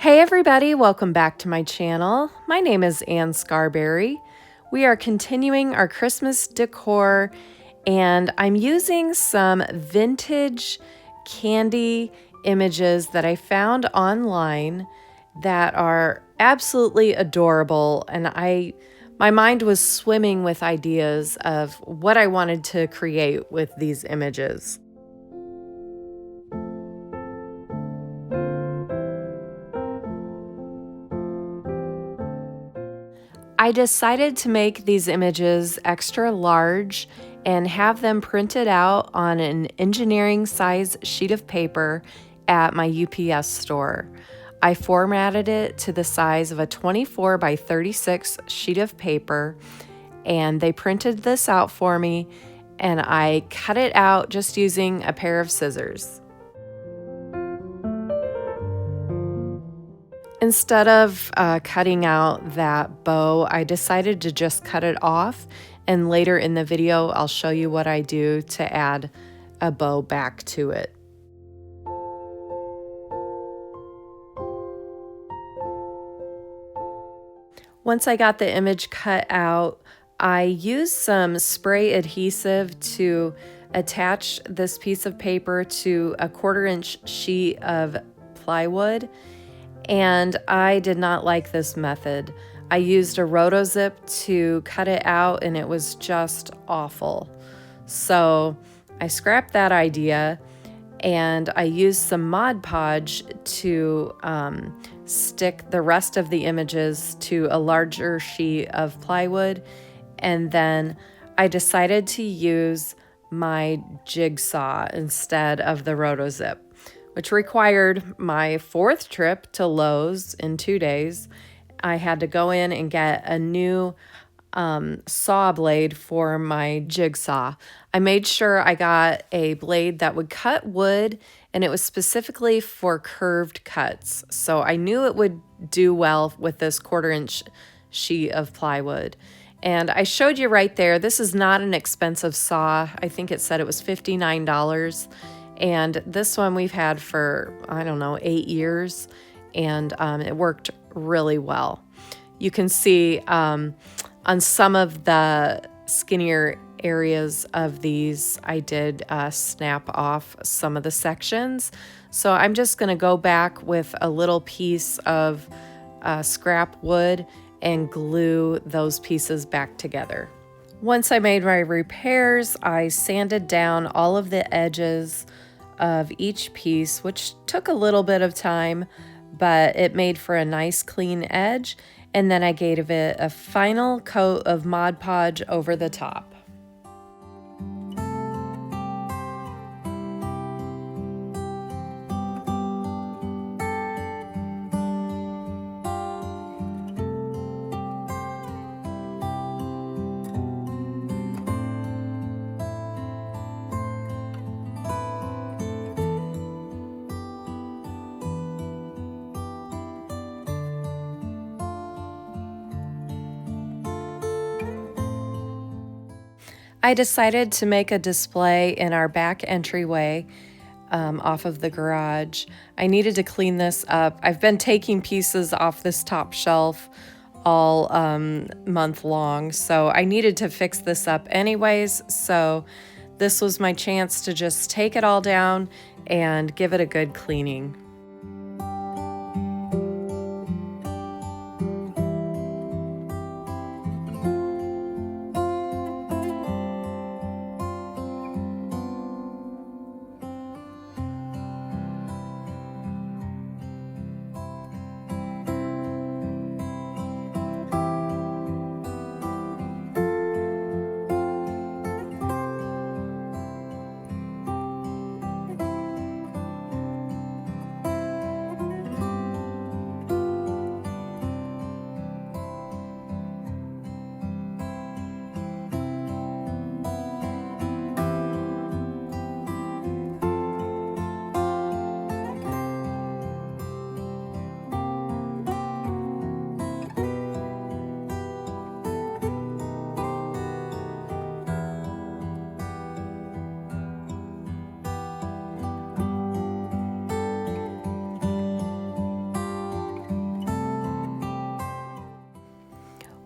Hey everybody, welcome back to my channel. My name is Ann Scarberry. We are continuing our Christmas decor and I'm using some vintage candy images that I found online that are absolutely adorable, and my mind was swimming with ideas of what I wanted to create with these images. I decided to make these images extra large and have them printed out on an engineering size sheet of paper at my UPS store. I formatted it to the size of a 24 by 36 sheet of paper, and they printed this out for me, and I cut it out just using a pair of scissors. Instead of cutting out that bow, I decided to just cut it off, and later in the video I'll show you what I do to add a bow back to it. Once I got the image cut out, I used some spray adhesive to attach this piece of paper to a 1/4-inch sheet of plywood. And I did not like this method. I used a rotozip to cut it out and it was just awful. So I scrapped that idea and I used some Mod Podge to stick the rest of the images to a larger sheet of plywood. And then I decided to use my jigsaw instead of the rotozip, which required my 4th trip to Lowe's in 2 days. I had to go in and get a new saw blade for my jigsaw. I made sure I got a blade that would cut wood, and it was specifically for curved cuts. So I knew it would do well with this 1/4-inch sheet of plywood. And I showed you right there, this is not an expensive saw. I think it said it was $59. And this one we've had for, I don't know, 8 years, and it worked really well. You can see on some of the skinnier areas of these, I did snap off some of the sections. So I'm just going to go back with a little piece of scrap wood and glue those pieces back together. Once I made my repairs, I sanded down all of the edges of each piece, which took a little bit of time, but it made for a nice clean edge. And then I gave it a final coat of Mod Podge over the top. I decided to make a display in our back entryway off of the garage. I needed to clean this up. I've been taking pieces off this top shelf all month long, so I needed to fix this up anyways. So this was my chance to just take it all down and give it a good cleaning.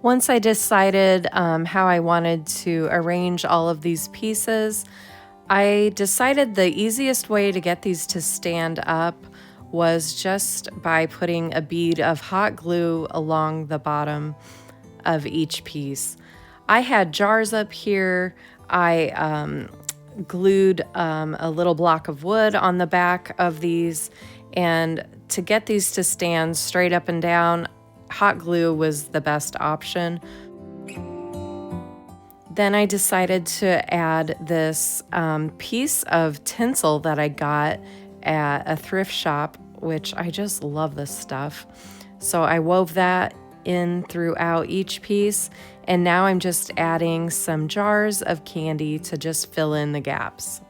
Once I decided how I wanted to arrange all of these pieces, I decided the easiest way to get these to stand up was just by putting a bead of hot glue along the bottom of each piece. I had jars up here. I glued a little block of wood on the back of these, and to get these to stand straight up and down, hot glue was the best option. Then I decided to add this piece of tinsel that I got at a thrift shop, which I just love this stuff. So I wove that in throughout each piece, and now I'm just adding some jars of candy to just fill in the gaps.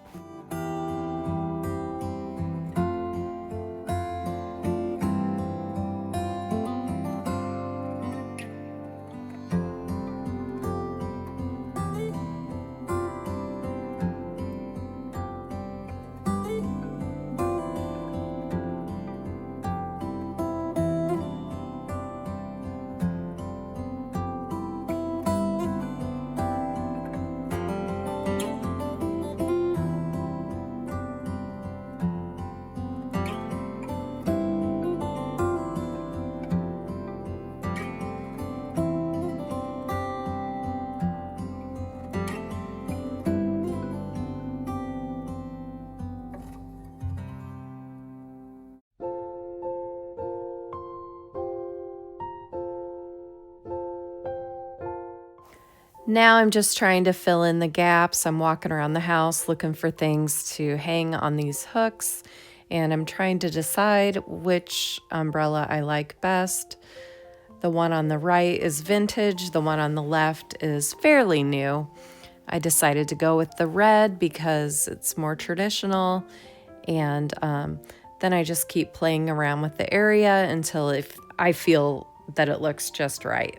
Now I'm just trying to fill in the gaps. I'm walking around the house looking for things to hang on these hooks, and I'm trying to decide which umbrella I like best. The one on the right is vintage, the one on the left is fairly new. I decided to go with the red because it's more traditional, and then I just keep playing around with the area until if I feel that it looks just right.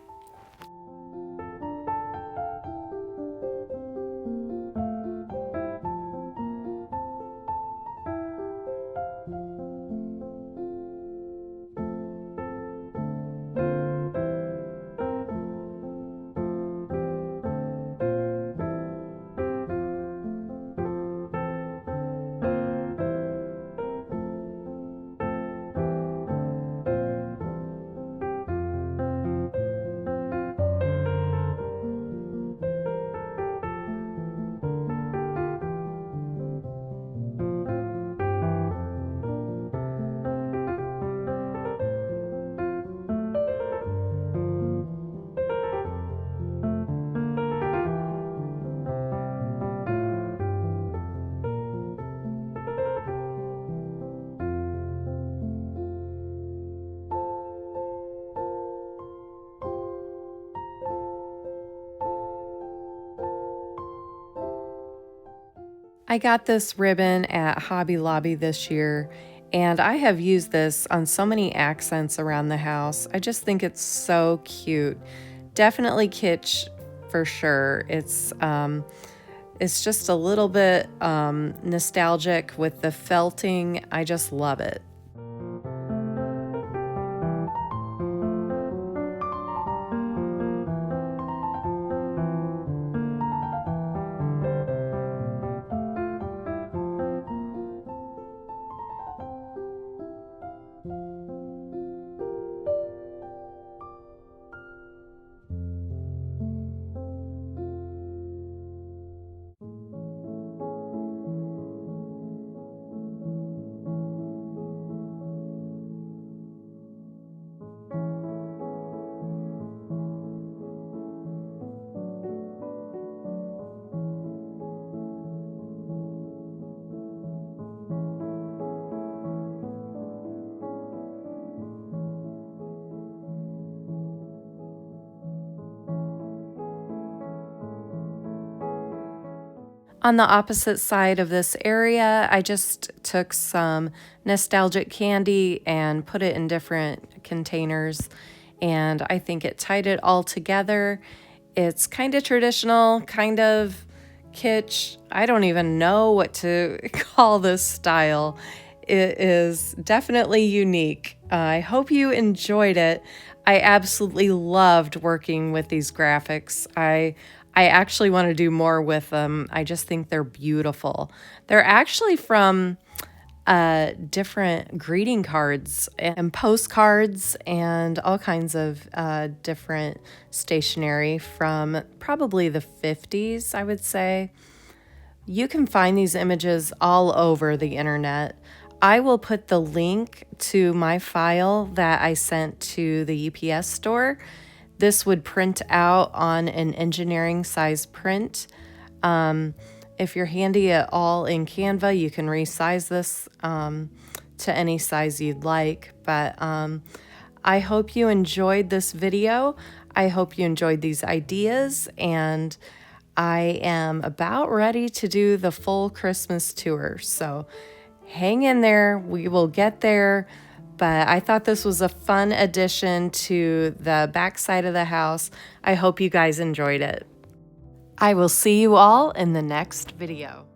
I got this ribbon at Hobby Lobby this year, and I have used this on so many accents around the house. I just think it's so cute. Definitely kitsch for sure. It's just a little bit nostalgic with the felting. I just love it. On the opposite side of this area, I just took some nostalgic candy and put it in different containers, and I think it tied it all together. It's kind of traditional, kind of kitsch. I don't even know what to call this style. It is definitely unique. I hope you enjoyed it. I absolutely loved working with these graphics. I actually want to do more with them. I just think they're beautiful. They're actually from different greeting cards and postcards and all kinds of different stationery from probably the 50s, I would say. You can find these images all over the internet. I will put the link to my file that I sent to the UPS store. This would print out on an engineering size print. If you're handy at all in Canva, you can resize this to any size you'd like. But I hope you enjoyed this video. I hope you enjoyed these ideas, and I am about ready to do the full Christmas tour. So hang in there, we will get there. But I thought this was a fun addition to the backside of the house. I hope you guys enjoyed it. I will see you all in the next video.